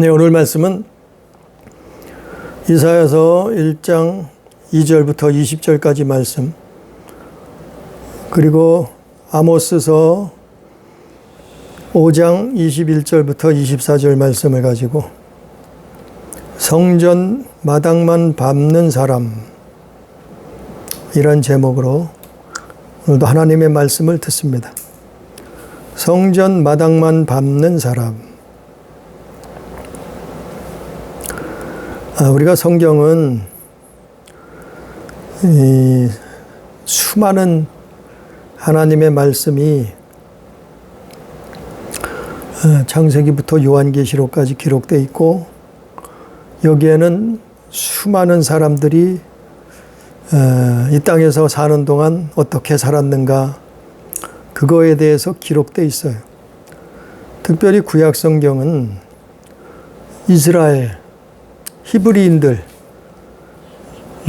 네, 오늘 말씀은 이사야서 1장 2절부터 20절까지 말씀, 그리고 아모스서 5장 21절부터 24절 말씀을 가지고 성전 마당만 밟는 사람, 이런 제목으로 오늘도 하나님의 말씀을 듣습니다. 성전 마당만 밟는 사람. 우리가 성경은 이 수많은 하나님의 말씀이 창세기부터 요한계시록까지 기록되어 있고, 여기에는 수많은 사람들이 이 땅에서 사는 동안 어떻게 살았는가, 그거에 대해서 기록되어 있어요. 특별히 구약 성경은 이스라엘, 히브리인들,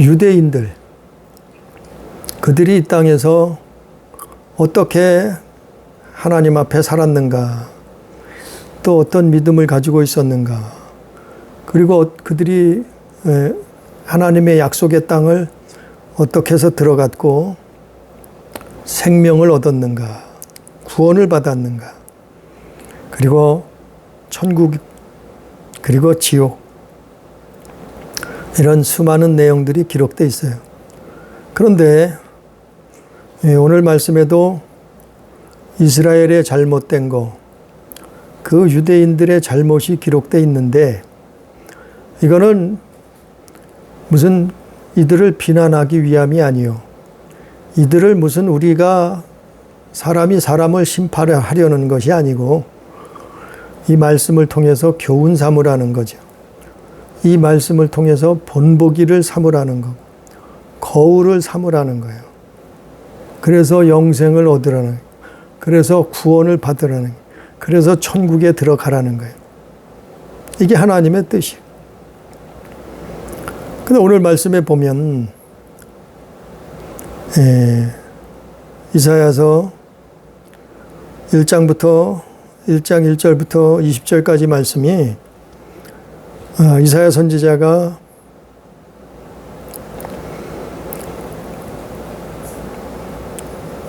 유대인들, 그들이 이 땅에서 어떻게 하나님 앞에 살았는가, 또 어떤 믿음을 가지고 있었는가, 그리고 그들이 하나님의 약속의 땅을 어떻게 해서 들어갔고 생명을 얻었는가, 구원을 받았는가, 그리고 천국, 그리고 지옥, 이런 수많은 내용들이 기록되어 있어요. 그런데 오늘 말씀에도 이스라엘의 잘못된 거, 그 유대인들의 잘못이 기록되어 있는데, 이거는 무슨 이들을 비난하기 위함이 아니요, 이들을 무슨 우리가 사람이 사람을 심판하려는 것이 아니고, 이 말씀을 통해서 교훈 삼으라는 거죠. 이 말씀을 통해서 본보기를 삼으라는 거, 거울을 삼으라는 거예요. 그래서 영생을 얻으라는 거예요. 그래서 구원을 받으라는 거예요. 그래서 천국에 들어가라는 거예요. 이게 하나님의 뜻이에요. 근데 오늘 말씀에 보면 이사야서 1장 1절부터 20절까지 말씀이 이사야 선지자가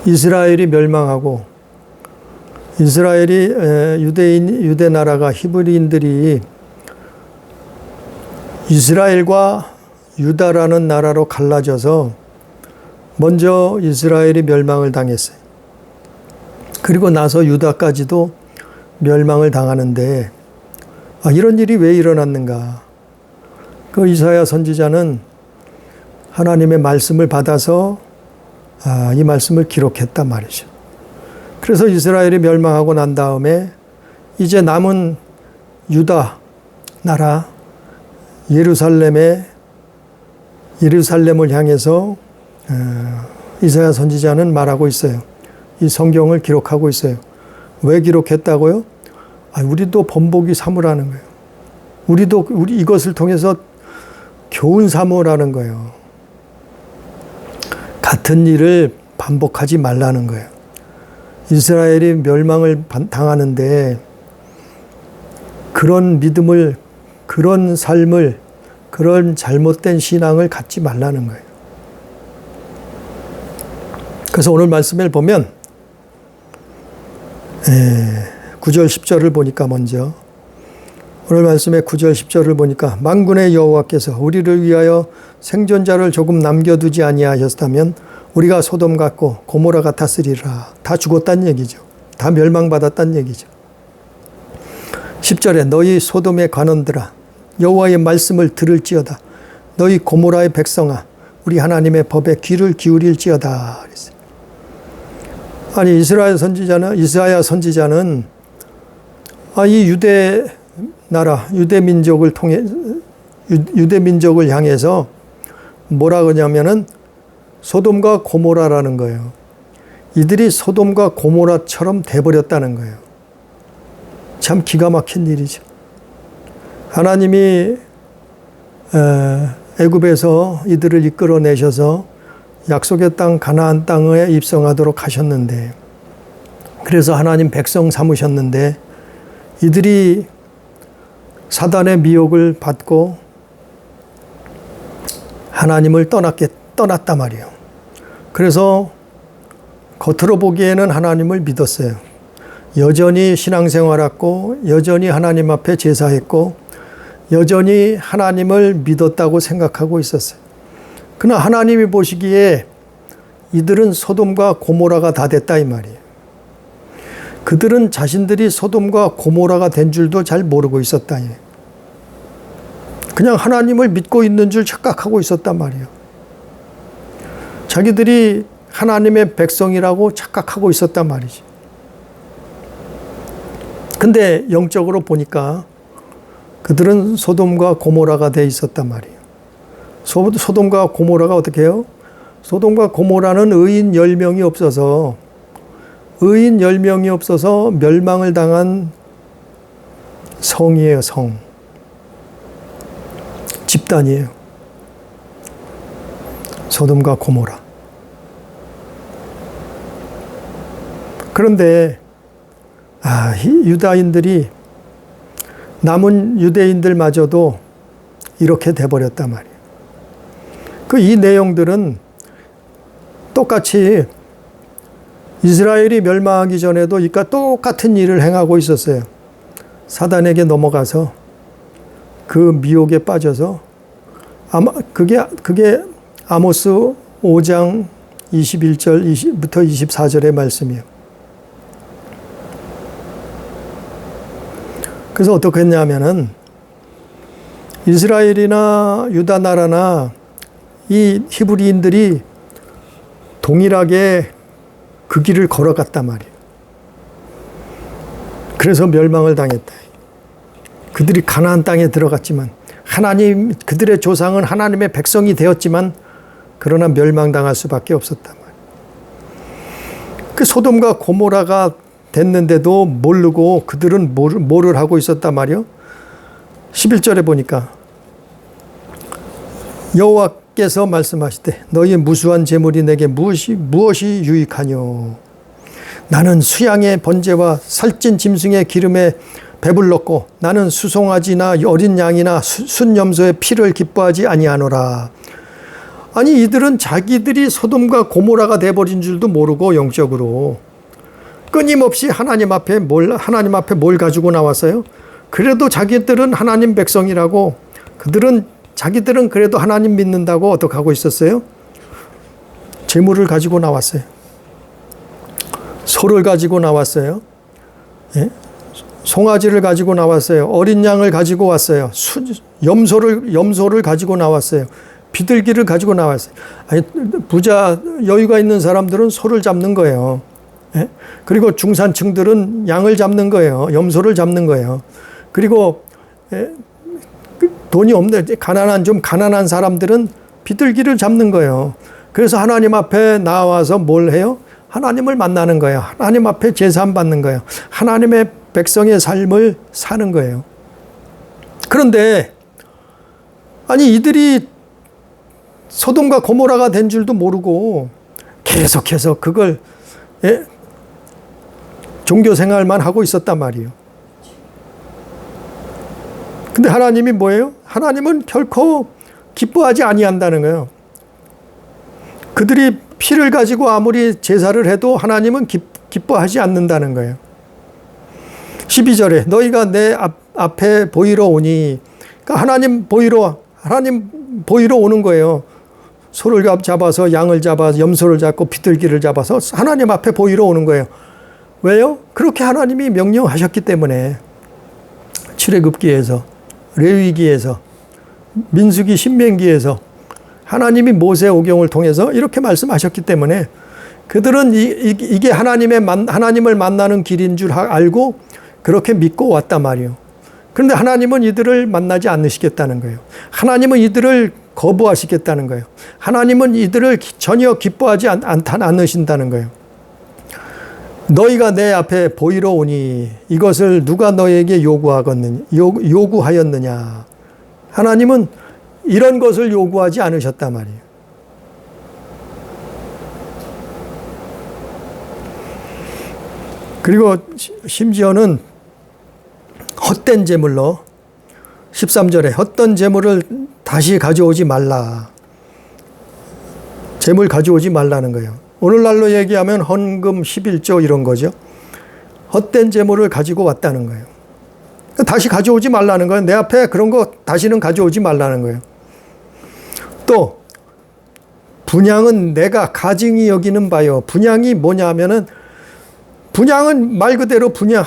이스라엘이 멸망하고, 이스라엘이 유대 나라가, 히브리인들이 이스라엘과 유다라는 나라로 갈라져서 먼저 이스라엘이 멸망을 당했어요. 그리고 나서 유다까지도 멸망을 당하는데, 이런 일이 왜 일어났는가? 그 이사야 선지자는 하나님의 말씀을 받아서 이 말씀을 기록했단 말이죠. 그래서 이스라엘이 멸망하고 난 다음에 이제 남은 유다 나라 예루살렘을 향해서 이사야 선지자는 말하고 있어요. 이 성경을 기록하고 있어요. 왜 기록했다고요? 우리도 본보기 삼으라는 거예요. 우리 이것을 통해서 교훈 삼으라는 거예요. 같은 일을 반복하지 말라는 거예요. 이스라엘이 멸망을 당하는데 그런 믿음을, 그런 삶을, 그런 잘못된 신앙을 갖지 말라는 거예요. 그래서 오늘 말씀을 보면 9절 10절을 보니까, 먼저 오늘 말씀의 9절 10절을 보니까, 만군의 여호와께서 우리를 위하여 생존자를 조금 남겨두지 아니하셨다면 우리가 소돔 같고 고모라 같았으리라. 다 죽었다는 얘기죠. 다 멸망받았다는 얘기죠. 10절에 너희 소돔의 관원들아, 여호와의 말씀을 들을지어다. 너희 고모라의 백성아, 우리 하나님의 법에 귀를 기울일지어다. 그랬어요. 아니, 이사야 선지자는 이 유대 나라, 유대 민족을 향해서 뭐라 그러냐면은 소돔과 고모라라는 거예요. 이들이 소돔과 고모라처럼 돼버렸다는 거예요. 참 기가 막힌 일이죠. 하나님이 애굽에서 이들을 이끌어내셔서 약속의 땅 가나안 땅에 입성하도록 하셨는데, 그래서 하나님 백성 삼으셨는데 이들이 사단의 미혹을 받고 하나님을 떠났단 말이에요. 그래서 겉으로 보기에는 하나님을 믿었어요. 여전히 신앙생활했고 여전히 하나님 앞에 제사했고 여전히 하나님을 믿었다고 생각하고 있었어요. 그러나 하나님이 보시기에 이들은 소돔과 고모라가 다 됐다 이 말이에요. 그들은 자신들이 소돔과 고모라가 된 줄도 잘 모르고 있었다. 그냥 하나님을 믿고 있는 줄 착각하고 있었단 말이에요. 자기들이 하나님의 백성이라고 착각하고 있었단 말이지. 근데 영적으로 보니까 그들은 소돔과 고모라가 돼 있었단 말이에요. 소돔과 고모라가 어떻게 해요? 소돔과 고모라는 의인 10명이 없어서 멸망을 당한 성이에요, 성. 집단이에요. 소돔과 고모라. 그런데 유다인들이 남은 유대인들마저도 이렇게 돼버렸단 말이에요. 이 내용들은 똑같이 이스라엘이 멸망하기 전에도 이까 똑같은 일을 행하고 있었어요. 사단에게 넘어가서 그 미혹에 빠져서 그게 아모스 5장 21절부터 24절의 말씀이에요. 그래서 어떻게 했냐면은 이스라엘이나 유다 나라나 이 히브리인들이 동일하게 그 길을 걸어갔단 말이에요. 그래서 멸망을 당했다. 그들이 가나안 땅에 들어갔지만 그들의 조상은 하나님의 백성이 되었지만 그러나 멸망당할 수밖에 없었단 말이에요. 그 소돔과 고모라가 됐는데도 모르고 그들은 뭐를 하고 있었단 말이에요. 11절에 보니까 여호와께서 말씀하시되 너희의 무수한 재물이 내게 무엇이 유익하뇨. 나는 수양의 번제와 살찐 짐승의 기름에 배불렀고 나는 수송아지나 어린 양이나 순염소의 피를 기뻐하지 아니하노라. 아니 이들은 자기들이 소돔과 고모라가 돼버린 줄도 모르고 영적으로 끊임없이 하나님 앞에 뭘 가지고 나왔어요? 그래도 자기들은 하나님 백성이라고 자기들은 그래도 하나님 믿는다고 어떻게 하고 있었어요? 재물을 가지고 나왔어요. 소를 가지고 나왔어요. 예? 송아지를 가지고 나왔어요. 어린 양을 가지고 왔어요. 염소를 가지고 나왔어요. 비둘기를 가지고 나왔어요. 아니, 부자 여유가 있는 사람들은 소를 잡는 거예요. 예? 그리고 중산층들은 양을 잡는 거예요. 염소를 잡는 거예요. 그리고 돈이 없는 좀 가난한 사람들은 비둘기를 잡는 거예요. 그래서 하나님 앞에 나와서 뭘 해요? 하나님을 만나는 거예요. 하나님 앞에 제사함 받는 거예요. 하나님의 백성의 삶을 사는 거예요. 그런데 아니 이들이 소돔과 고모라가 된 줄도 모르고 계속해서 그걸 종교 생활만 하고 있었단 말이에요. 근데 하나님이 뭐예요? 하나님은 결코 기뻐하지 아니한다는 거예요. 그들이 피를 가지고 아무리 제사를 해도 하나님은 기뻐하지 않는다는 거예요. 12절에 너희가 내 앞에 보이러 오니, 그러니까 하나님 보이러 오는 거예요. 소를 잡아서 양을 잡아서 염소를 잡고 비둘기를 잡아서 하나님 앞에 보이러 오는 거예요. 왜요? 그렇게 하나님이 명령하셨기 때문에. 출애굽기에서, 레위기에서, 민수기, 신명기에서 하나님이 모세 오경을 통해서 이렇게 말씀하셨기 때문에 그들은 이게 하나님을 만나는 길인 줄 알고 그렇게 믿고 왔단 말이에요. 그런데 하나님은 이들을 만나지 않으시겠다는 거예요. 하나님은 이들을 거부하시겠다는 거예요. 하나님은 이들을 전혀 기뻐하지 않으신다는 거예요. 너희가 내 앞에 보이러 오니 이것을 누가 너에게 요구하였느냐. 하나님은 이런 것을 요구하지 않으셨단 말이에요. 그리고 심지어는 헛된 제물로 13절에 헛된 재물을 다시 가져오지 말라. 재물 가져오지 말라는 거예요. 오늘날로 얘기하면 헌금 11조 이런 거죠. 헛된 재물을 가지고 왔다는 거예요. 다시 가져오지 말라는 거예요. 내 앞에 그런 거 다시는 가져오지 말라는 거예요. 또 분향은 내가 가증히 여기는 바요. 분향이 뭐냐 하면은, 분향은 말 그대로 분향,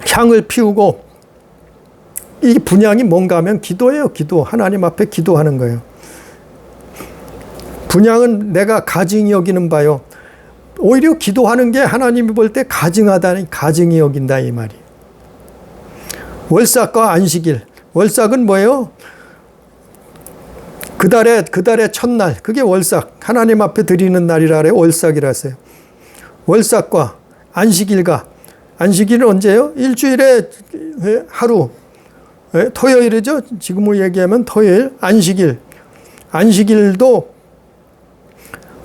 향을 피우고, 이 분향이 뭔가 하면 기도예요. 기도. 하나님 앞에 기도하는 거예요. 분향은 내가 가증히 여기는 바요. 오히려 기도하는 게 하나님이 볼 때 가증하다니, 가증히 여긴다 이 말이. 월삭과 안식일. 월삭은 뭐예요? 그 달의 첫날, 그게 월삭. 하나님 앞에 드리는 날이라 그래요. 월삭이라 했어요. 월삭과 안식일과, 안식일은 언제예요? 일주일에 하루. 토요일이죠. 지금으로 얘기하면 토요일, 안식일. 안식일도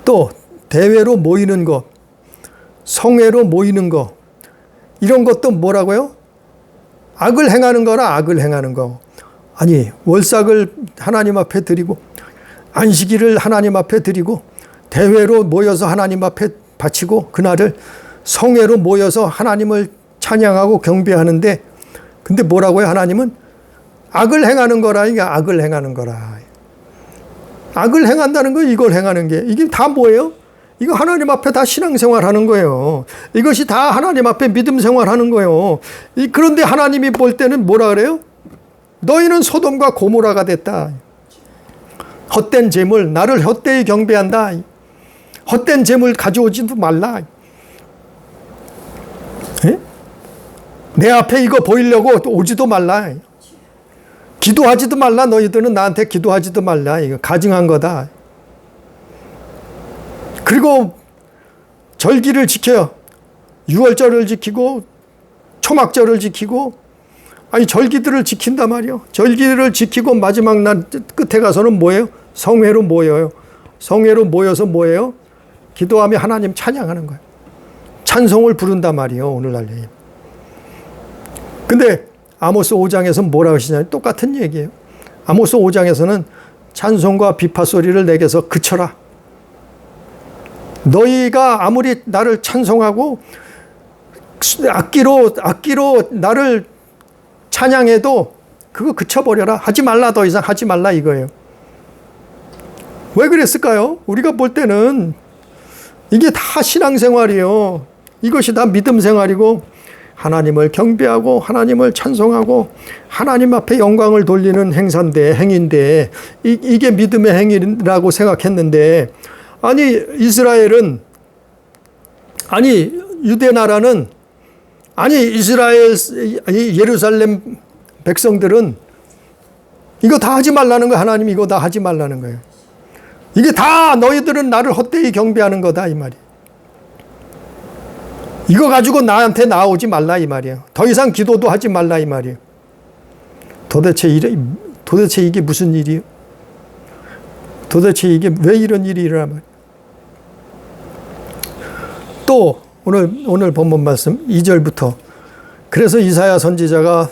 또 대회로 모이는 거, 성회로 모이는 거, 이런 것도 뭐라고요? 악을 행하는 거라, 악을 행하는 거. 아니, 월삭을 하나님 앞에 드리고, 안식일을 하나님 앞에 드리고, 대회로 모여서 하나님 앞에 바치고, 그날을 성회로 모여서 하나님을 찬양하고 경배하는데, 근데 뭐라고요? 하나님은 악을 행하는 거라. 이게 악을 행하는 거라. 악을 행한다는 거, 이걸 행하는 게, 이게 다 뭐예요? 이거 하나님 앞에 다 신앙생활 하는 거예요. 이것이 다 하나님 앞에 믿음 생활 하는 거예요. 그런데 하나님이 볼 때는 뭐라 그래요? 너희는 소돔과 고모라가 됐다. 헛된 재물, 나를 헛되이 경배한다. 헛된 재물 가져오지도 말라. 에? 내 앞에 이거 보이려고 오지도 말라. 기도하지도 말라. 너희들은 나한테 기도하지도 말라. 이거 가증한 거다. 그리고 절기를 지켜요. 유월절을 지키고 초막절을 지키고, 아니 절기들을 지킨단 말이요. 절기를 지키고 마지막 날 끝에 가서는 뭐예요? 성회로 모여요. 성회로 모여서 뭐예요? 기도하며 하나님 찬양하는 거예요. 찬송을 부른단 말이에요. 오늘날 얘기. 근데 아모스 5장에서 뭐라고 하시냐? 똑같은 얘기예요. 아모스 5장에서는 찬송과 비파 소리를 내게서 그쳐라. 너희가 아무리 나를 찬송하고 악기로 나를 찬양해도 그거 그쳐버려라. 하지 말라. 더 이상 하지 말라 이거예요. 왜 그랬을까요? 우리가 볼 때는 이게 다 신앙생활이에요. 이것이 다 믿음 생활이고, 하나님을 경배하고 하나님을 찬송하고 하나님 앞에 영광을 돌리는 행인데, 이게 믿음의 행위라고 생각했는데, 아니 이스라엘은, 아니 유대 나라는, 아니 이스라엘, 아니 예루살렘 백성들은 이거 다 하지 말라는 거예요. 하나님이 이거 다 하지 말라는 거예요. 이게 다 너희들은 나를 헛되이 경배하는 거다 이 말이에요. 이거 가지고 나한테 나오지 말라 이 말이에요. 더 이상 기도도 하지 말라 이 말이에요. 도대체 이게 무슨 일이에요? 도대체 이게 왜 이런 일이 일어나 말이에요. 또 오늘 본문 말씀 2절부터, 그래서 이사야 선지자가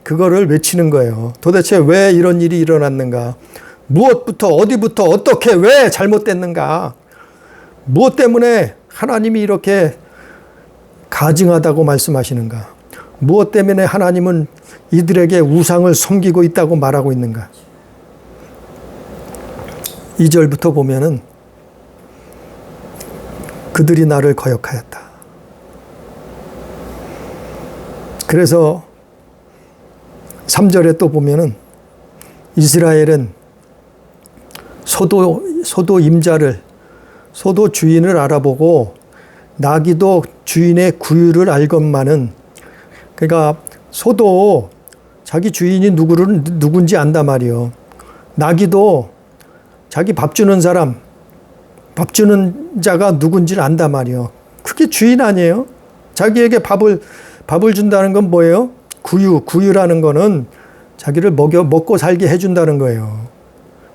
그거를 외치는 거예요. 도대체 왜 이런 일이 일어났는가? 무엇부터, 어디부터, 어떻게, 왜 잘못됐는가? 무엇 때문에 하나님이 이렇게 가증하다고 말씀하시는가? 무엇 때문에 하나님은 이들에게 우상을 섬기고 있다고 말하고 있는가? 2절부터 보면은 그들이 나를 거역하였다. 그래서 3절에 또 보면은 이스라엘은 소도 임자를, 소도 주인을 알아보고 나귀도 주인의 구유를 알건만은, 그러니까 소도 자기 주인이 누군지 안단 말이요. 나귀도 자기 밥 주는 사람, 밥 주는 자가 누군지를 안단 말이요. 그게 주인 아니에요? 자기에게 밥을 준다는 건 뭐예요? 구유라는 거는 자기를 먹고 살게 해준다는 거예요.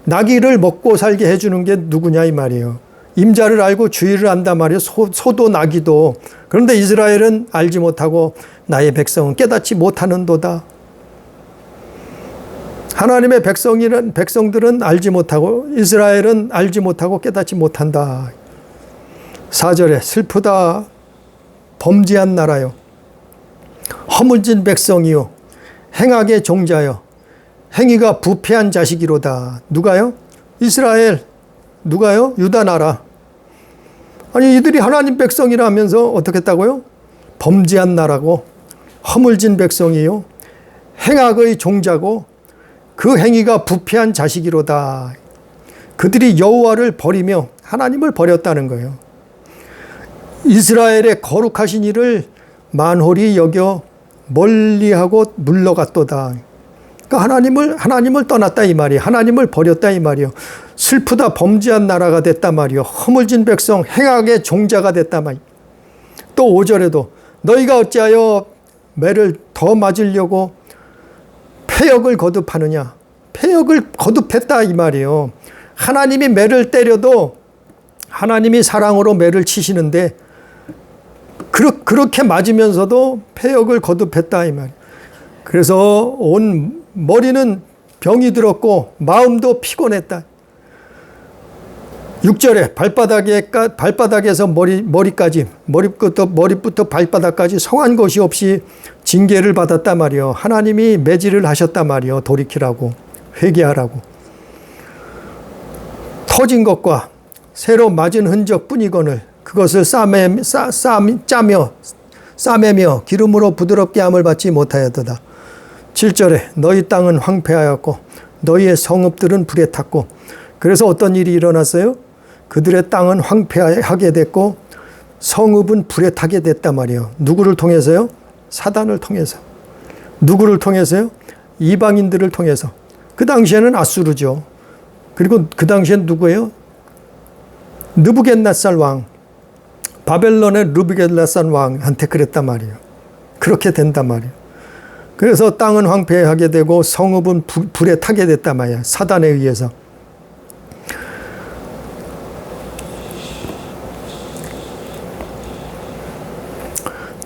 나귀를 먹고 살게 해주는 게 누구냐 이 말이에요. 임자를 알고 주의를 안단 말이에요. 소도 나귀도. 그런데 이스라엘은 알지 못하고 나의 백성은 깨닫지 못하는도다. 하나님의 백성들은 알지 못하고 이스라엘은 알지 못하고 깨닫지 못한다. 4절에 슬프다 범죄한 나라요 허물진 백성이요 행악의 종자요 행위가 부패한 자식이로다. 누가요? 이스라엘. 누가요? 유다 나라. 아니 이들이 하나님 백성이라면서 어떻게 했다고요? 범죄한 나라고 허물진 백성이요 행악의 종자고 그 행위가 부패한 자식이로다. 그들이 여호와를 버리며 하나님을 버렸다는 거예요. 이스라엘의 거룩하신 이를 만홀히 여겨 멀리하고 물러갔도다. 그러니까 하나님을 떠났다 이 말이에요. 하나님을 버렸다 이 말이에요. 슬프다 범죄한 나라가 됐단 말이에요. 허물진 백성 행악의 종자가 됐단 말이에요. 또 5절에도 너희가 어찌하여 매를 더 맞으려고 패역을 거듭하느냐. 패역을 거듭했다 이 말이에요. 하나님이 매를 때려도 하나님이 사랑으로 매를 치시는데 그렇게 맞으면서도 패역을 거듭했다 이 말이에요. 그래서 온 머리는 병이 들었고 마음도 피곤했다. 6절에 발바닥에서 머리까지 머리부터 발바닥까지 성한 것이 없이 징계를 받았단 말이요. 하나님이 매질을 하셨단 말이요. 돌이키라고 회개하라고. 터진 것과 새로 맞은 흔적뿐이거늘 그것을 싸매며 기름으로 부드럽게 함을 받지 못하였도다. 7절에 너희 땅은 황폐하였고 너희의 성읍들은 불에 탔고 그래서 어떤 일이 일어났어요? 그들의 땅은 황폐하게 됐고 성읍은 불에 타게 됐단 말이에요. 누구를 통해서요? 사단을 통해서. 누구를 통해서요? 이방인들을 통해서. 그 당시에는 아수르죠. 그리고 그 당시엔 누구예요? 느부갓네살 왕. 바벨론의 느부갓네살 왕한테 그랬단 말이에요. 그렇게 된단 말이에요. 그래서 땅은 황폐하게 되고 성읍은 불에 타게 됐단 말이에요. 사단에 의해서.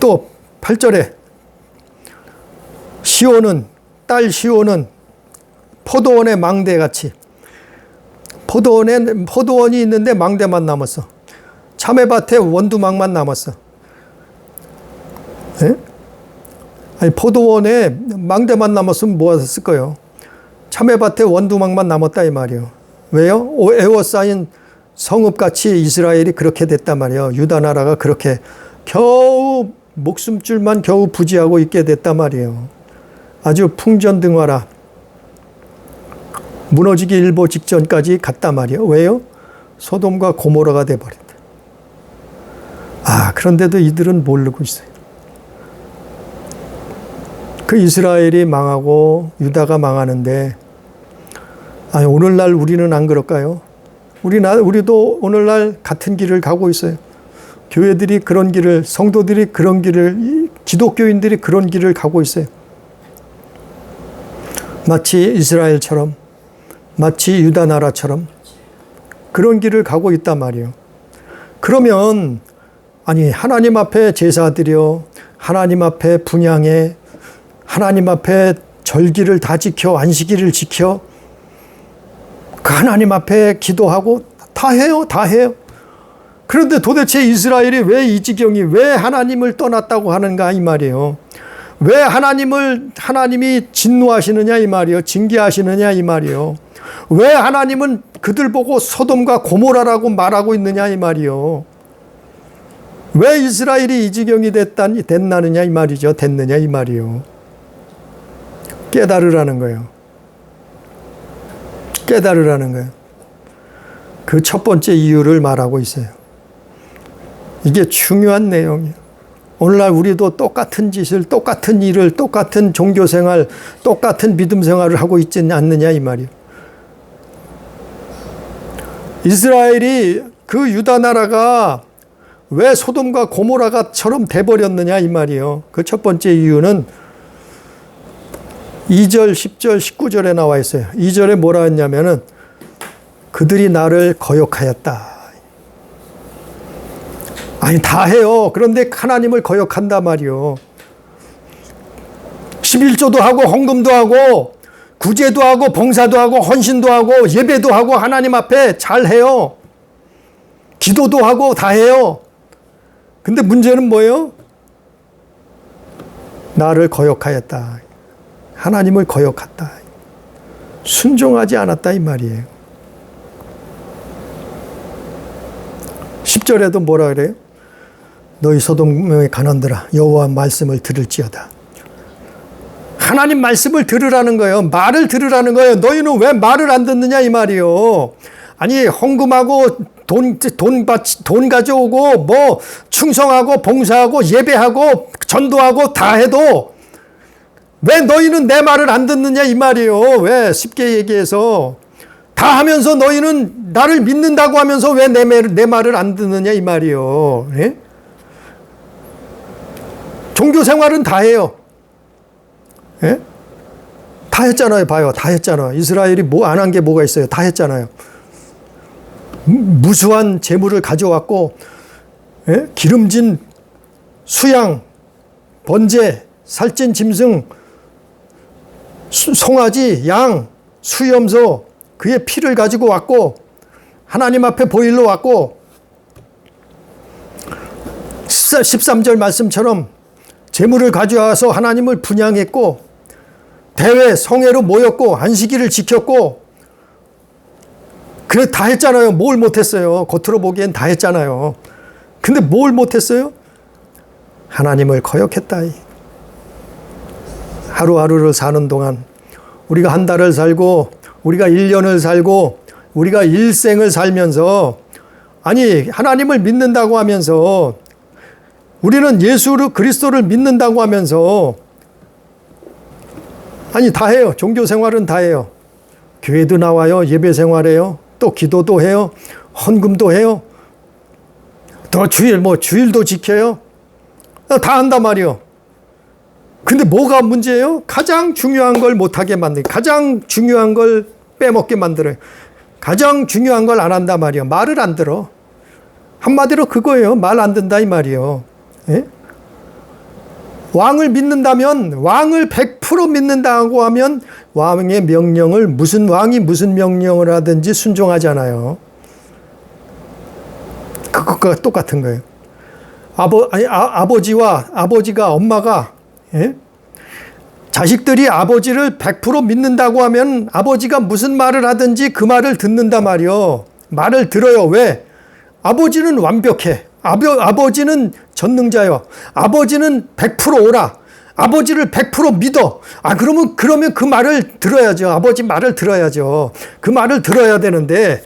또 8절에 딸 시온은 포도원의 망대같이 포도원이 있는데 망대만 남았어. 참외밭에 원두막만 남았어. 네? 아니 포도원에 망대만 남았으면 뭐 했을 거예요? 참외밭에 원두막만 남았다 이 말이에요. 왜요? 에워싸인 성읍같이 이스라엘이 그렇게 됐단 말이에요. 유다 나라가 그렇게 겨우 목숨줄만 겨우 부지하고 있게 됐단 말이에요. 아주 풍전등화라 무너지기 일보 직전까지 갔단 말이에요. 왜요? 소돔과 고모라가 돼버린다. 그런데도 이들은 모르고 있어요. 그 이스라엘이 망하고 유다가 망하는데 오늘날 우리는 안 그럴까요? 우리도 오늘날 같은 길을 가고 있어요. 교회들이 그런 길을, 성도들이 그런 길을, 기독교인들이 그런 길을 가고 있어요. 마치 이스라엘처럼, 마치 유다 나라처럼 그런 길을 가고 있단 말이에요. 그러면 하나님 앞에 제사 드려, 하나님 앞에 분향해, 하나님 앞에 절기를 다 지켜, 안식일을 지켜, 그 하나님 앞에 기도하고 다 해요. 그런데 도대체 이스라엘이 왜 이 지경이, 왜 하나님을 떠났다고 하는가 이 말이에요. 왜 하나님이 진노하시느냐 이 말이에요. 징계하시느냐 이 말이에요. 왜 하나님은 그들 보고 소돔과 고모라라고 말하고 있느냐 이 말이에요. 왜 이스라엘이 이 지경이 됐느냐 이 말이죠. 됐느냐 이 말이에요. 깨달으라는 거예요. 깨달으라는 거예요. 그 첫 번째 이유를 말하고 있어요. 이게 중요한 내용이에요. 오늘날 우리도 똑같은 짓을, 똑같은 일을, 똑같은 종교생활, 똑같은 믿음생활을 하고 있지 않느냐 이 말이에요. 이스라엘이 그 유다 나라가 왜 소돔과 고모라가처럼 돼버렸느냐 이 말이에요. 그 첫 번째 이유는 2절, 10절, 19절에 나와 있어요. 2절에 뭐라 했냐면은 그들이 나를 거역하였다. 다 해요. 그런데 하나님을 거역한단 말이요. 11조도 하고 헌금도 하고 구제도 하고 봉사도 하고 헌신도 하고 예배도 하고 하나님 앞에 잘해요. 기도도 하고 다 해요. 근데 문제는 뭐예요? 나를 거역하였다. 하나님을 거역했다. 순종하지 않았다 이 말이에요. 10절에도 뭐라 그래요? 너희 소돔의 가난들아 여호와 말씀을 들을지어다. 하나님 말씀을 들으라는 거예요. 말을 들으라는 거예요. 너희는 왜 말을 안 듣느냐 이 말이요. 아니 헌금하고 돈 가져오고 뭐 충성하고 봉사하고 예배하고 전도하고 다 해도 왜 너희는 내 말을 안 듣느냐 이 말이요. 왜 쉽게 얘기해서 다 하면서 너희는 나를 믿는다고 하면서 왜 내 말을 안 듣느냐 이 말이요. 예? 종교 생활은 다 해요. 예? 다 했잖아요. 봐요. 다 했잖아요. 이스라엘이 뭐 안 한 게 뭐가 있어요. 다 했잖아요. 무수한 재물을 가져왔고, 예? 기름진 수양, 번제, 살찐 짐승, 송아지, 양, 수염소, 그의 피를 가지고 왔고, 하나님 앞에 보일러 왔고, 13절 말씀처럼 재물을 가져와서 하나님을 분향했고, 대회, 성회로 모였고, 안식일을 지켰고, 그래 다 했잖아요. 뭘 못했어요. 겉으로 보기엔 다 했잖아요. 근데 뭘 못했어요? 하나님을 거역했다. 하루하루를 사는 동안 우리가 한 달을 살고 우리가 1년을 살고 우리가 일생을 살면서 아니 하나님을 믿는다고 하면서 우리는 예수 그리스도를 믿는다고 하면서 아니 다 해요. 종교 생활은 다 해요. 교회도 나와요. 예배 생활해요. 또 기도도 해요. 헌금도 해요. 또 주일도 지켜요. 다 한단 말이요. 근데 뭐가 문제예요? 가장 중요한 걸 못하게 만들어요. 가장 중요한 걸 빼먹게 만들어요. 가장 중요한 걸 안 한단 말이요. 말을 안 들어. 한마디로 그거예요. 말 안 듣는다 이 말이요. 예? 왕을 믿는다면 왕을 100% 믿는다고 하면 왕의 명령을 왕이 무슨 명령을 하든지 순종하잖아요. 그것과 똑같은 거예요. 아버지가 엄마가 예? 자식들이 아버지를 100% 믿는다고 하면 아버지가 무슨 말을 하든지 그 말을 듣는단 말이요. 말을 들어요. 왜? 아버지는 완벽해. 아버지는 전능자요. 아버지는 100% 오라. 아버지를 100% 믿어. 그러면 그 말을 들어야죠. 아버지 말을 들어야죠. 그 말을 들어야 되는데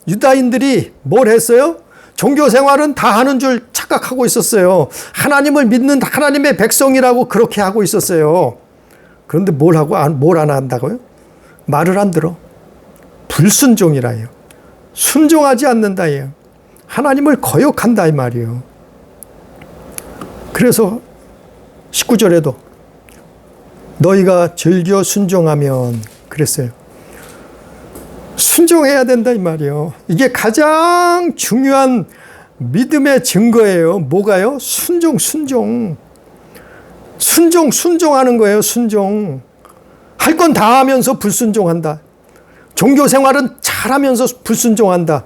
유다인들이 뭘 했어요? 종교 생활은 다 하는 줄 착각하고 있었어요. 하나님을 믿는 하나님의 백성이라고 그렇게 하고 있었어요. 그런데 뭘 안 한다고요? 말을 안 들어. 불순종이라 해요. 순종하지 않는다 해요. 하나님을 거역한다 이 말이에요. 그래서 19절에도 너희가 즐겨 순종하면 그랬어요. 순종해야 된다 이 말이에요. 이게 가장 중요한 믿음의 증거예요. 뭐가요? 순종하는 거예요. 순종. 할 건 다 하면서 불순종한다. 종교 생활은 잘하면서 불순종한다.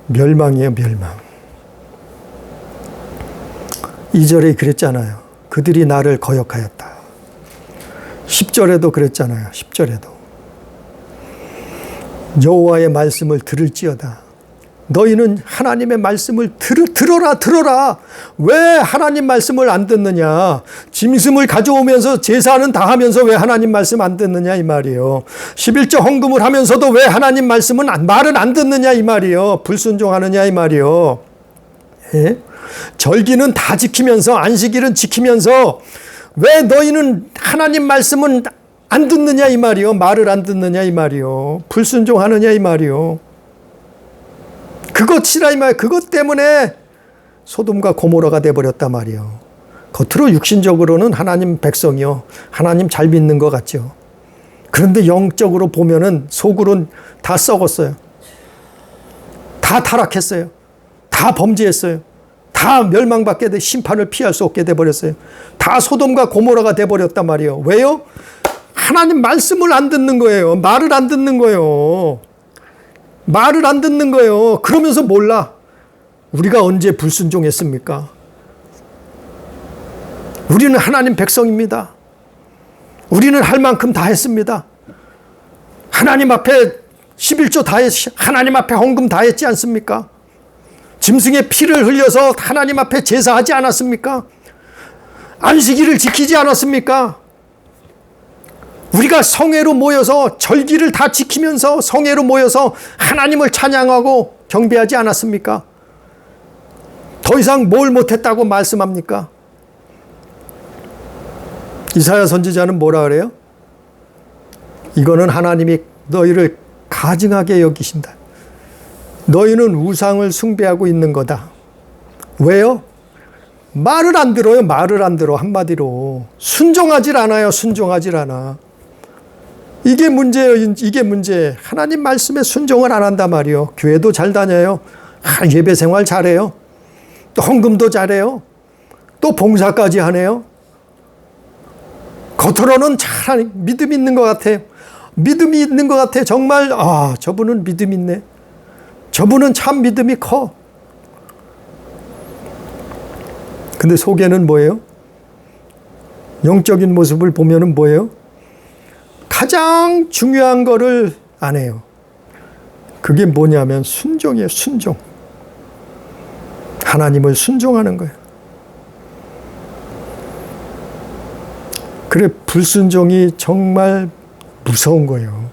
멸망이에요, 멸망. 2절에 그랬잖아요. 그들이 나를 거역하였다. 10절에도 그랬잖아요. 10절에도. 여호와의 말씀을 들을지어다. 너희는 하나님의 말씀을 들어라. 왜 하나님 말씀을 안 듣느냐? 짐승을 가져오면서 제사는 다 하면서 왜 하나님 말씀 안 듣느냐 이 말이에요. 11조 헌금을 하면서도 왜 하나님 말을 안 듣느냐 이 말이에요. 불순종하느냐 이 말이에요. 예? 절기는 다 지키면서 안식일은 지키면서 왜 너희는 하나님 말씀은 안 듣느냐 이 말이요. 말을 안 듣느냐 이 말이요. 불순종하느냐 이 말이요. 그것이라 이 말. 그것 때문에 소돔과 고모라가 돼버렸단 말이요. 겉으로 육신적으로는 하나님 백성이요. 하나님 잘 믿는 것 같죠. 그런데 영적으로 보면은 속으로는 다 썩었어요. 다 타락했어요. 다 범죄했어요. 다 멸망받게 돼 심판을 피할 수 없게 돼버렸어요. 다 소돔과 고모라가 돼버렸단 말이에요. 왜요? 하나님 말씀을 안 듣는 거예요. 말을 안 듣는 거예요. 말을 안 듣는 거예요. 그러면서 몰라. 우리가 언제 불순종했습니까? 우리는 하나님 백성입니다. 우리는 할 만큼 다 했습니다. 하나님 앞에 11조 다 하나님 앞에 헌금 다 했지 않습니까? 짐승의 피를 흘려서 하나님 앞에 제사하지 않았습니까? 안식일을 지키지 않았습니까? 우리가 성회로 모여서 절기를 다 지키면서 성회로 모여서 하나님을 찬양하고 경배하지 않았습니까? 더 이상 뭘 못했다고 말씀합니까? 이사야 선지자는 뭐라 그래요? 이거는 하나님이 너희를 가증하게 여기신다. 너희는 우상을 숭배하고 있는 거다. 왜요? 말을 안 들어요. 말을 안 들어. 한마디로. 순종하질 않아요. 순종하질 않아. 이게 문제예요. 이게 문제. 하나님 말씀에 순종을 안 한단 말이요. 교회도 잘 다녀요. 예배 생활 잘해요. 또 헌금도 잘해요. 또 봉사까지 하네요. 겉으로는 잘 믿음이 있는 것 같아요. 믿음이 있는 것 같아. 정말 저분은 믿음이 있네. 저분은 참 믿음이 커. 근데 속에는 뭐예요? 영적인 모습을 보면은 뭐예요? 가장 중요한 거를 안 해요. 그게 뭐냐면 순종이에요. 순종. 하나님을 순종하는 거예요. 그래, 불순종이 정말 무서운 거예요.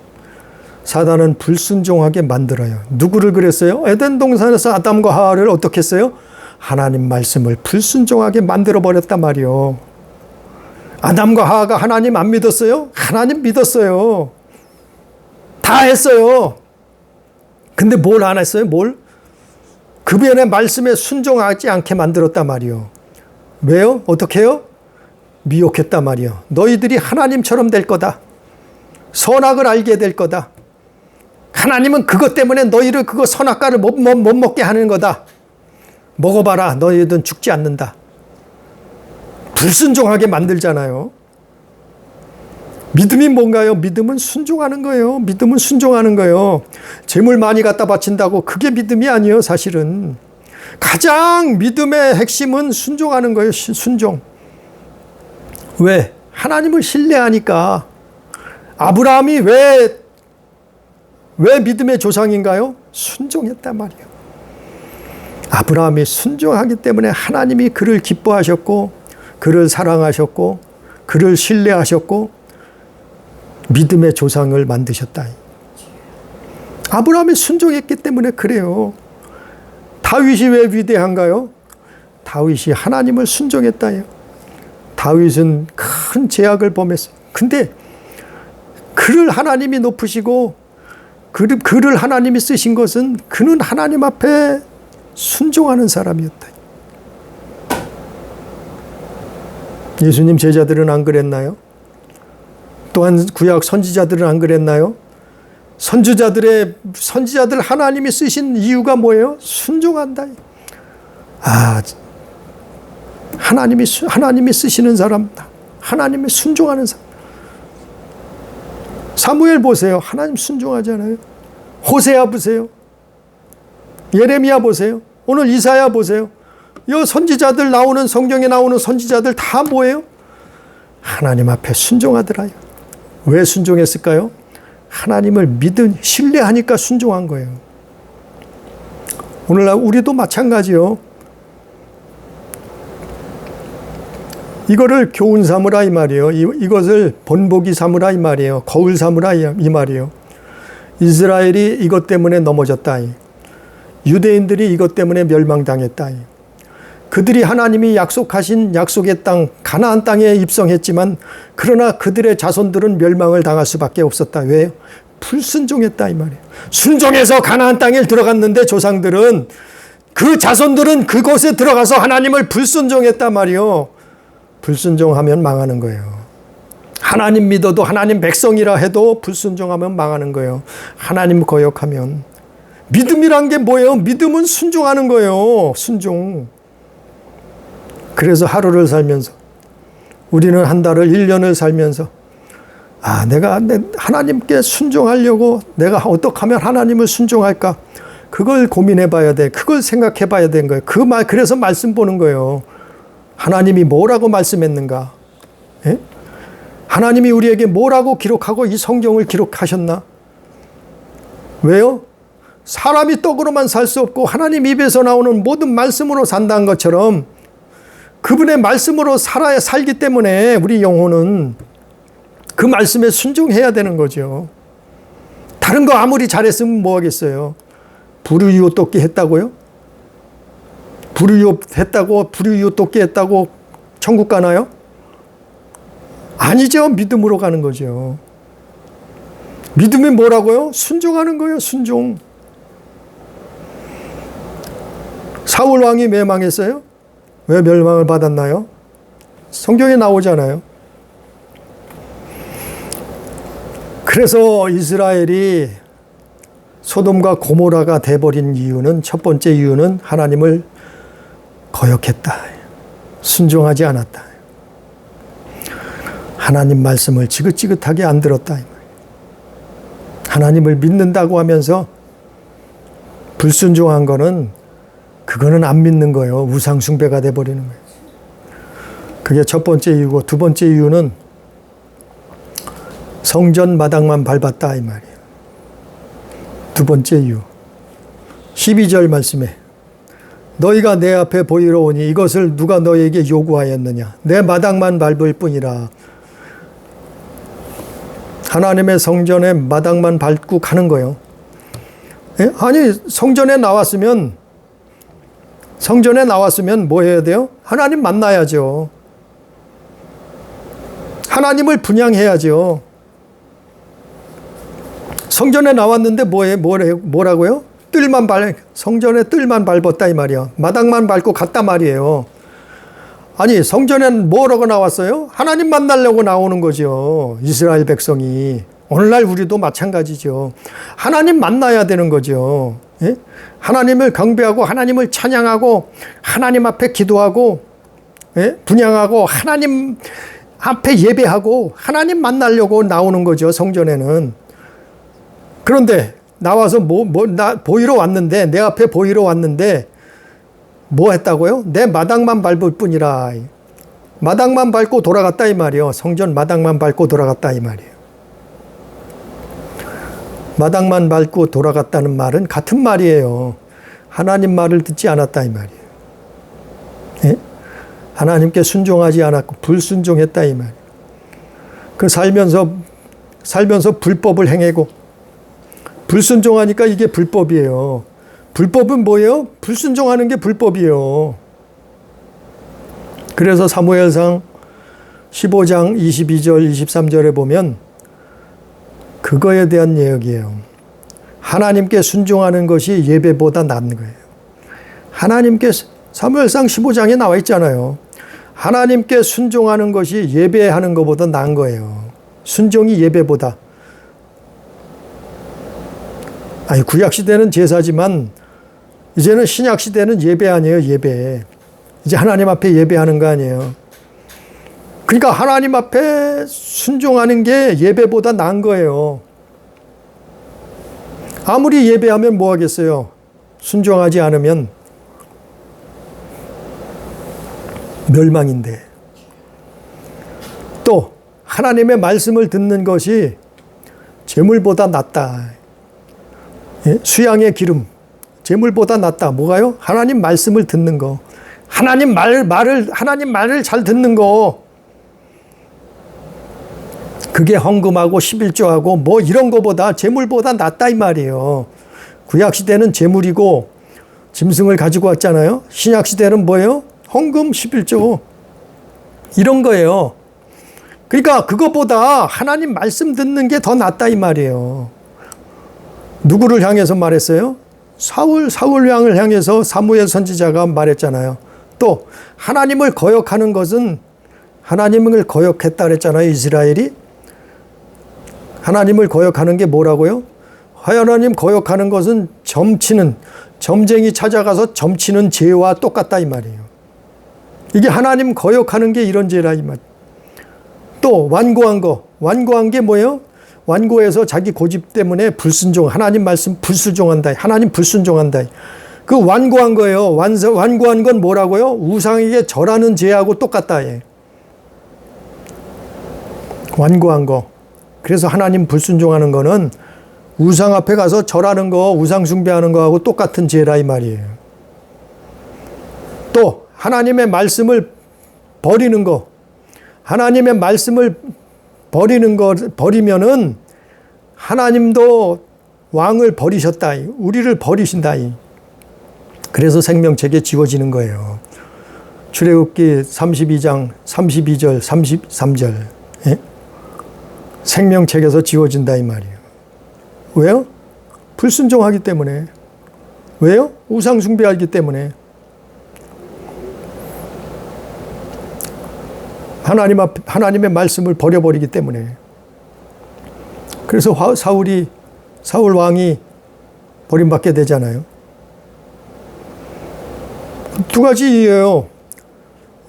사단은 불순종하게 만들어요. 누구를 그랬어요? 에덴 동산에서 아담과 하와를 어떻게 했어요? 하나님 말씀을 불순종하게 만들어버렸단 말이요. 아담과 하와가 하나님 안 믿었어요? 하나님 믿었어요. 다 했어요. 근데 뭘 안 했어요? 뭘? 그분의 말씀에 순종하지 않게 만들었단 말이요. 왜요? 어떻게 해요? 미혹했단 말이요. 너희들이 하나님처럼 될 거다. 선악을 알게 될 거다. 하나님은 그것 때문에 너희를 그거 선악과를 못 먹게 하는 거다. 먹어봐라. 너희들은 죽지 않는다. 불순종하게 만들잖아요. 믿음이 뭔가요? 믿음은 순종하는 거예요. 믿음은 순종하는 거예요. 재물 많이 갖다 바친다고 그게 믿음이 아니에요. 사실은. 가장 믿음의 핵심은 순종하는 거예요. 순종. 왜? 하나님을 신뢰하니까. 아브라함이 왜 믿음의 조상인가요? 순종했단 말이에요. 아브라함이 순종하기 때문에 하나님이 그를 기뻐하셨고, 그를 사랑하셨고, 그를 신뢰하셨고, 믿음의 조상을 만드셨다. 아브라함이 순종했기 때문에 그래요. 다윗이 왜 위대한가요? 다윗이 하나님을 순종했다요. 다윗은 큰 죄악을 범했어요. 근데 그를 하나님이 높으시고 그를 하나님이 쓰신 것은 그는 하나님 앞에 순종하는 사람이었다. 예수님 제자들은 안 그랬나요? 또한 구약 선지자들은 안 그랬나요? 선지자들 하나님이 쓰신 이유가 뭐예요? 순종한다. 하나님이 쓰시는 사람, 하나님이 순종하는 사람. 사무엘 보세요. 하나님 순종하잖아요. 호세아 보세요. 예레미야 보세요. 오늘 이사야 보세요. 이 선지자들 나오는 성경에 나오는 선지자들 다 뭐예요? 하나님 앞에 순종하더라요. 왜 순종했을까요? 하나님을 신뢰하니까 순종한 거예요. 오늘날 우리도 마찬가지요. 이거를 교훈 삼으라 이 말이에요. 이것을 본보기 삼으라 이 말이에요. 거울 삼으라 이 말이에요. 이스라엘이 이것 때문에 넘어졌다. 유대인들이 이것 때문에 멸망당했다. 그들이 하나님이 약속하신 약속의 땅 가나안 땅에 입성했지만 그러나 그들의 자손들은 멸망을 당할 수밖에 없었다. 왜요? 불순종했다 이 말이에요. 순종해서 가나안 땅에 들어갔는데 조상들은 그 자손들은 그곳에 들어가서 하나님을 불순종했단 말이에요. 불순종하면 망하는 거예요. 하나님 믿어도 하나님 백성이라 해도 불순종하면 망하는 거예요. 하나님 거역하면. 믿음이란 게 뭐예요? 믿음은 순종하는 거예요. 순종. 그래서 하루를 살면서 우리는 한 달을 1년을 살면서 내가 하나님께 순종하려고 내가 어떻게 하면 하나님을 순종할까? 그걸 고민해 봐야 돼. 그걸 생각해 봐야 되는 거예요. 그래서 말씀 보는 거예요. 하나님이 뭐라고 말씀했는가? 예? 하나님이 우리에게 뭐라고 기록하고 이 성경을 기록하셨나? 왜요? 사람이 떡으로만 살 수 없고 하나님 입에서 나오는 모든 말씀으로 산다는 것처럼 그분의 말씀으로 살기 때문에 우리 영혼은 그 말씀에 순종해야 되는 거죠. 다른 거 아무리 잘했으면 뭐 하겠어요? 불우이웃 돕기 했다고요? 불우이웃 돕기 했다고 천국 가나요? 아니죠. 믿음으로 가는 거죠. 믿음이 뭐라고요? 순종하는 거예요. 순종. 사울 왕이 왜 망했어요? 왜 멸망을 받았나요? 성경에 나오잖아요. 그래서 이스라엘이 소돔과 고모라가 돼버린 이유는, 첫 번째 이유는 하나님을 거역했다. 순종하지 않았다. 하나님 말씀을 지긋지긋하게 안 들었다. 하나님을 믿는다고 하면서 불순종한 거는 그거는 안 믿는 거예요. 우상숭배가 돼버리는 거예요. 그게 첫 번째 이유고, 두 번째 이유는 성전 마당만 밟았다 이 말이에요. 두 번째 이유. 12절 말씀에 너희가 내 앞에 보이러 오니 이것을 누가 너희에게 요구하였느냐? 내 마당만 밟을 뿐이라. 하나님의 성전의 마당만 밟고 가는 거예요. 예? 아니 성전에 나왔으면 뭐 해야 돼요? 하나님 만나야죠. 하나님을 분향해야죠. 성전에 나왔는데 뭐라고요? 성전의 뜰만 밟았다 이 말이야. 마당만 밟고 갔단 말이에요. 아니 성전엔 뭐라고 나왔어요? 하나님 만나려고 나오는 거죠. 이스라엘 백성이. 오늘날 우리도 마찬가지죠. 하나님 만나야 되는 거죠. 예? 하나님을 경배하고 하나님을 찬양하고 하나님 앞에 기도하고, 예? 분향하고 하나님 앞에 예배하고 하나님 만나려고 나오는 거죠. 성전에는. 그런데 나와서 보이러 왔는데, 내 앞에 보이러 왔는데 뭐 했다고요? 내 마당만 밟을 뿐이라. 마당만 밟고 돌아갔다 이 말이에요. 성전 마당만 밟고 돌아갔다 이 말이에요. 마당만 밟고 돌아갔다는 말은 같은 말이에요. 하나님 말을 듣지 않았다 이 말이에요. 예? 하나님께 순종하지 않았고 불순종했다 이 말이에요. 그 살면서 불법을 행하고, 불순종하니까 이게 불법이에요. 불법은 뭐예요? 불순종하는 게 불법이에요. 그래서 사무엘상 15장 22절 23절에 보면 그거에 대한 예언이에요. 하나님께 순종하는 것이 예배보다 나은 거예요. 하나님께, 사무엘상 15장에 나와 있잖아요. 하나님께 순종하는 것이 예배하는 것보다 나은 거예요. 순종이 예배보다. 아니 구약시대는 제사지만 이제는 신약시대는 예배 아니에요. 예배. 이제 하나님 앞에 예배하는 거 아니에요. 그러니까 하나님 앞에 순종하는 게 예배보다 나은 거예요. 아무리 예배하면 뭐 하겠어요? 순종하지 않으면 멸망인데. 또 하나님의 말씀을 듣는 것이 제물보다 낫다. 예? 수양의 기름, 제물보다 낫다. 뭐가요? 하나님 말씀을 듣는 거. 하나님 말을 잘 듣는 거. 그게 헌금하고 11조하고 뭐 이런 거보다 제물보다 낫다 이 말이에요. 구약시대는 제물이고 짐승을 가지고 왔잖아요. 신약시대는 뭐예요? 헌금 11조. 이런 거예요. 그러니까 그거보다 하나님 말씀 듣는 게 더 낫다 이 말이에요. 누구를 향해서 말했어요? 사울 왕을 향해서 사무엘 선지자가 말했잖아요. 또 하나님을 거역하는 것은, 하나님을 거역했다 그랬잖아요. 이스라엘이. 하나님을 거역하는 게 뭐라고요? 하나님 거역하는 것은 점쟁이 찾아가서 점치는 죄와 똑같다 이 말이에요. 이게 하나님 거역하는 게 이런 죄라 이 말. 또 완고한 거. 완고한 게 뭐예요? 완고해서 자기 고집 때문에 불순종, 하나님 말씀 불순종한다. 하나님 불순종한다. 그 완고한 거예요. 완고한 건 뭐라고요? 우상에게 절하는 죄하고 똑같다. 예. 완고한 거. 그래서 하나님 불순종하는 거는 우상 앞에 가서 절하는 거, 우상 숭배하는 거하고 똑같은 죄라 이 말이에요. 또 하나님의 말씀을 버리는 거. 하나님의 말씀을 버리면은 하나님도 왕을 버리셨다. 우리를 버리신다. 그래서 생명책에 지워지는 거예요. 출애굽기 32장 32절 33절. 예? 생명책에서 지워진다 이 말이에요. 왜요? 불순종하기 때문에. 왜요? 우상 숭배하기 때문에. 하나님의 말씀을 버려버리기 때문에. 그래서 사울 왕이 버림받게 되잖아요. 두 가지예요.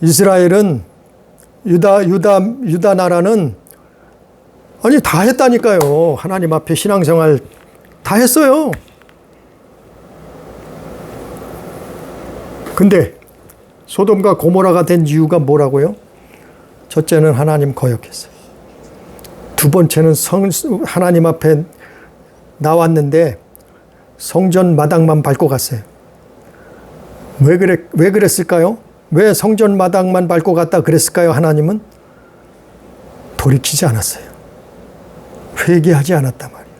이스라엘은 유다 나라는 아니 다 했다니까요. 하나님 앞에 신앙생활 다 했어요. 근데 소돔과 고모라가 된 이유가 뭐라고요? 첫째는 하나님 거역했어요. 두 번째는 하나님 앞에 나왔는데 성전 마당만 밟고 갔어요. 왜 그랬을까요? 왜 성전 마당만 밟고 갔다 그랬을까요? 하나님은 돌이키지 않았어요. 회개하지 않았단 말이에요.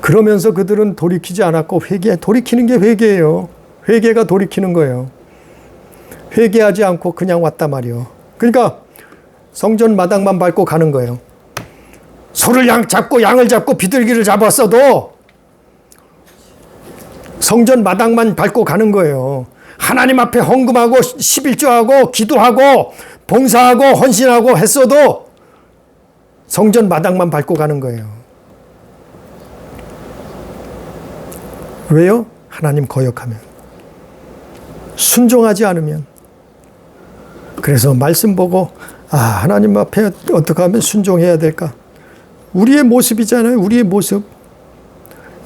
그러면서 그들은 돌이키지 않았고 돌이키는 게 회개예요. 회개가 돌이키는 거예요. 회개하지 않고 그냥 왔단 말이에요. 그러니까 성전 마당만 밟고 가는 거예요. 소를 양을 잡고 비둘기를 잡았어도 성전 마당만 밟고 가는 거예요. 하나님 앞에 헌금하고 11조하고 기도하고 봉사하고 헌신하고 했어도 성전 마당만 밟고 가는 거예요. 왜요? 하나님 거역하면. 순종하지 않으면. 그래서 말씀 보고 하나님 앞에 어떻게 하면 순종해야 될까? 우리의 모습이잖아요. 우리의 모습.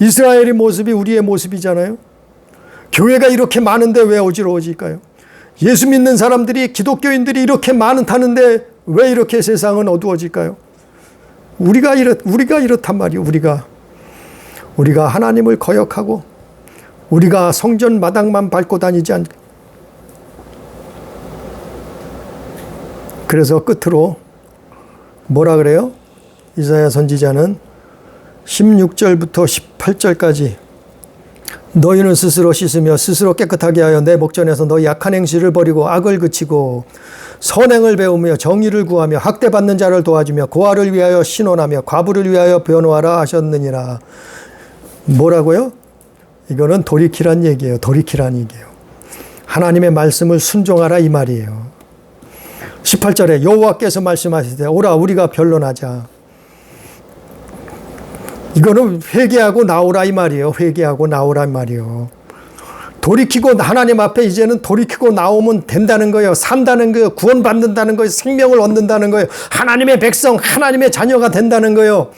이스라엘의 모습이 우리의 모습이잖아요. 교회가 이렇게 많은데 왜 어지러워질까요? 예수 믿는 사람들이, 기독교인들이 이렇게 많다는데 왜 이렇게 세상은 어두워질까요? 우리가 이렇단 말이에요. 우리가 하나님을 거역하고 우리가 성전 마당만 밟고 다니지 않. 그래서 끝으로 뭐라 그래요? 이사야 선지자는 16절부터 18절까지 너희는 스스로 씻으며 스스로 깨끗하게 하여 내 목전에서 너희 악한 행실을 버리고 악을 그치고 선행을 배우며 정의를 구하며 학대받는 자를 도와주며 고아를 위하여 신원하며 과부를 위하여 변호하라 하셨느니라. 뭐라고요? 이거는 돌이키란 얘기예요. 돌이키란 얘기예요. 하나님의 말씀을 순종하라 이 말이에요. 18절에 여호와께서 말씀하시되 오라 우리가 변론하자. 이거는 회개하고 나오라 이 말이에요. 회개하고 나오라 이 말이에요. 돌이키고 하나님 앞에 이제는 돌이키고 나오면 된다는 거예요. 산다는 거예요. 구원받는다는 거예요. 생명을 얻는다는 거예요. 하나님의 백성, 하나님의 자녀가 된다는 거예요.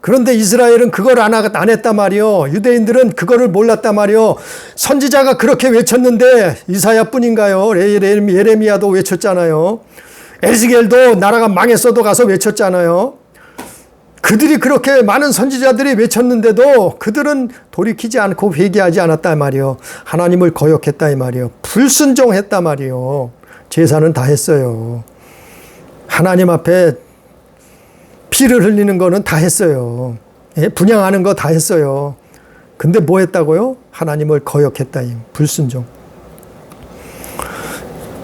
그런데 이스라엘은 그걸 안 했단 말이에요. 유대인들은 그거를 몰랐단 말이에요. 선지자가 그렇게 외쳤는데 이사야뿐인가요? 예레미야도 외쳤잖아요. 에스겔도 나라가 망했어도 가서 외쳤잖아요. 그들이 그렇게 많은 선지자들이 외쳤는데도 그들은 돌이키지 않고 회개하지 않았단 말이에요. 하나님을 거역했다 이 말이에요. 불순종했다 말이에요. 제사는 다 했어요. 하나님 앞에 피를 흘리는 거는 다 했어요. 분향하는 거 다 했어요. 근데 뭐 했다고요? 하나님을 거역했다. 불순종.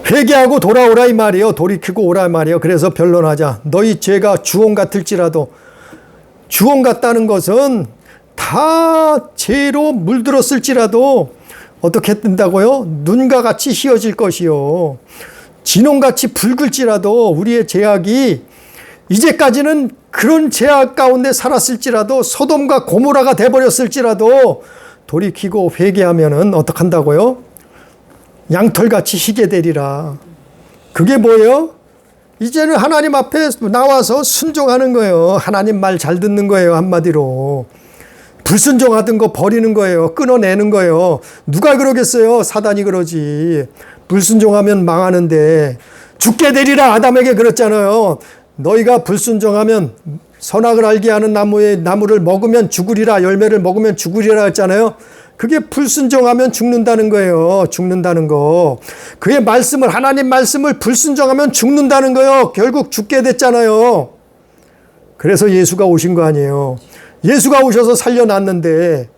회개하고 돌아오라 이 말이에요. 돌이키고 오라 이 말이에요. 그래서 변론하자. 너희 죄가 주홍 같을지라도. 주홍 같다는 것은 다 죄로 물들었을지라도 어떻게 된다고요? 눈과 같이 희어질 것이요. 진홍같이 붉을지라도 우리의 죄악이 이제까지는 그런 죄악 가운데 살았을지라도 소돔과 고모라가 돼버렸을지라도 돌이키고 회개하면은 어떻게 한다고요? 양털같이 희게 되리라. 그게 뭐예요? 이제는 하나님 앞에 나와서 순종하는 거예요. 하나님 말 잘 듣는 거예요. 한마디로. 불순종하던 거 버리는 거예요. 끊어내는 거예요. 누가 그러겠어요? 사단이 그러지. 불순종하면 망하는데 죽게 되리라 아담에게 그랬잖아요. 너희가 불순종하면 선악을 알게 하는 나무를 먹으면 죽으리라, 열매를 먹으면 죽으리라 했잖아요. 그게 불순종하면 죽는다는 거예요. 죽는다는 거. 그의 말씀을, 하나님 말씀을 불순종하면 죽는다는 거예요. 결국 죽게 됐잖아요. 그래서 예수가 오신 거 아니에요. 예수가 오셔서 살려놨는데,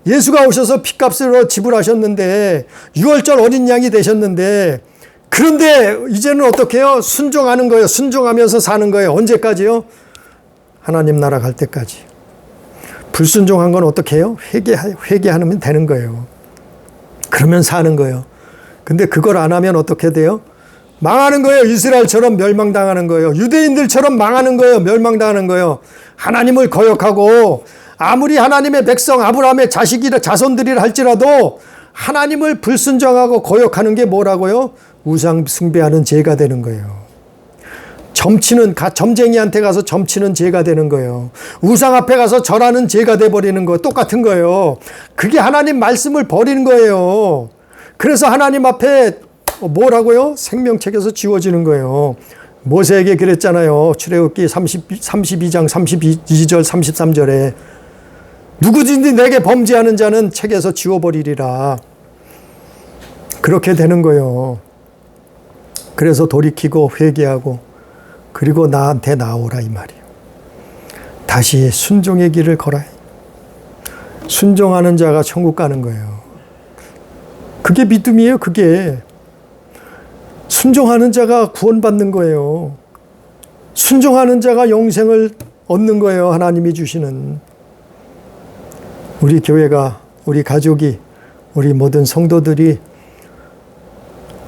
예수가 오셔서 핏값으로 지불하셨는데, 6월절 어린 양이 되셨는데, 그런데 이제는 어떻게 해요? 순종하는 거예요. 순종하면서 사는 거예요. 언제까지요? 하나님 나라 갈 때까지. 불순종한 건 어떻게 해요? 회개하면 되는 거예요. 그러면 사는 거예요. 근데 그걸 안 하면 어떻게 돼요? 망하는 거예요. 이스라엘처럼 멸망당하는 거예요. 유대인들처럼 망하는 거예요. 멸망당하는 거예요. 하나님을 거역하고 아무리 하나님의 백성 아브라함의 자손들이라 할지라도 하나님을 불순종하고 거역하는 게 뭐라고요? 우상 숭배하는 죄가 되는 거예요. 점쟁이한테 가서 점치는 죄가 되는 거예요. 우상 앞에 가서 절하는 죄가 돼버리는 거 똑같은 거예요. 그게 하나님 말씀을 버리는 거예요. 그래서 하나님 앞에 뭐라고요? 생명책에서 지워지는 거예요. 모세에게 그랬잖아요. 출애굽기 32장 32절 33절에 누구든지 내게 범죄하는 자는 책에서 지워버리리라. 그렇게 되는 거예요. 그래서 돌이키고 회개하고 그리고 나한테 나오라 이 말이에요. 다시 순종의 길을 걸어야 해요. 순종하는 자가 천국 가는 거예요. 그게 믿음이에요. 그게. 순종하는 자가 구원받는 거예요. 순종하는 자가 영생을 얻는 거예요. 하나님이 주시는. 우리 교회가, 우리 가족이, 우리 모든 성도들이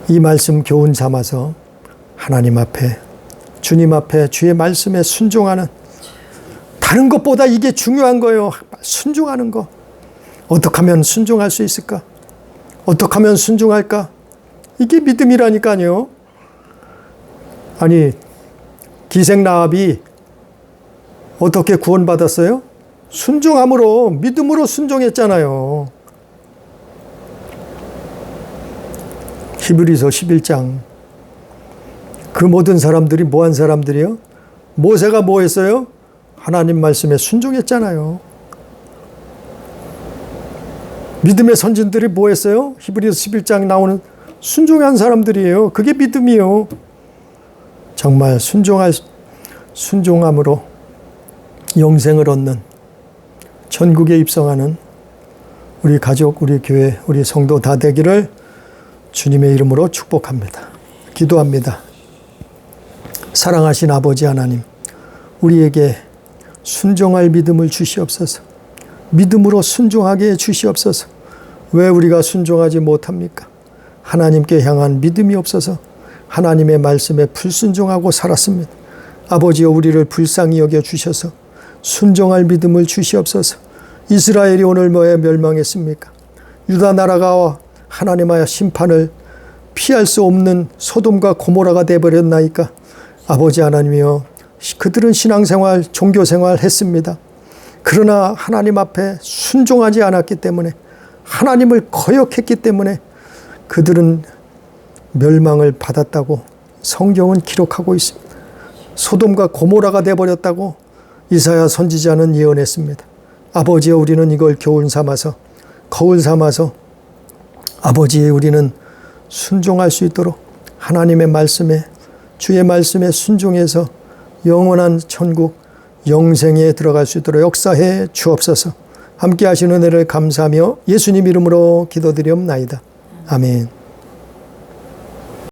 이 말씀 교훈 삼아서 하나님 앞에, 주님 앞에 주의 말씀에 순종하는, 다른 것보다 이게 중요한 거예요. 순종하는 거. 어떻게 하면 순종할 수 있을까? 어떻게 하면 순종할까? 이게 믿음이라니까요. 아니, 기생라합이 어떻게 구원받았어요? 순종함으로, 믿음으로 순종했잖아요. 히브리서 11장. 그 모든 사람들이 뭐한 사람들이요? 모세가 뭐 했어요? 하나님 말씀에 순종했잖아요. 믿음의 선진들이 뭐 했어요? 히브리서 11장 나오는 순종한 사람들이에요. 그게 믿음이요. 정말 순종함으로 영생을 얻는, 천국에 입성하는 우리 가족, 우리 교회, 우리 성도 다 되기를 주님의 이름으로 축복합니다. 기도합니다. 사랑하신 아버지 하나님, 우리에게 순종할 믿음을 주시옵소서. 믿음으로 순종하게 해주시옵소서. 왜 우리가 순종하지 못합니까? 하나님께 향한 믿음이 없어서 하나님의 말씀에 불순종하고 살았습니다. 아버지여, 우리를 불쌍히 여겨주셔서 순종할 믿음을 주시옵소서. 이스라엘이 오늘 뭐에 멸망했습니까? 유다 나라가 하나님의 심판을 피할 수 없는 소돔과 고모라가 되어버렸나이까? 아버지 하나님이여, 그들은 신앙생활, 종교생활 했습니다. 그러나 하나님 앞에 순종하지 않았기 때문에, 하나님을 거역했기 때문에 그들은 멸망을 받았다고 성경은 기록하고 있습니다. 소돔과 고모라가 되어버렸다고 이사야 선지자는 예언했습니다. 아버지여, 우리는 이걸 교훈 삼아서, 거울 삼아서 아버지의 우리는 순종할 수 있도록 하나님의 말씀에, 주의 말씀에 순종해서 영원한 천국, 영생에 들어갈 수 있도록 역사해 주옵소서. 함께 하시는 은혜를 감사하며 예수님 이름으로 기도드리옵나이다. 아멘.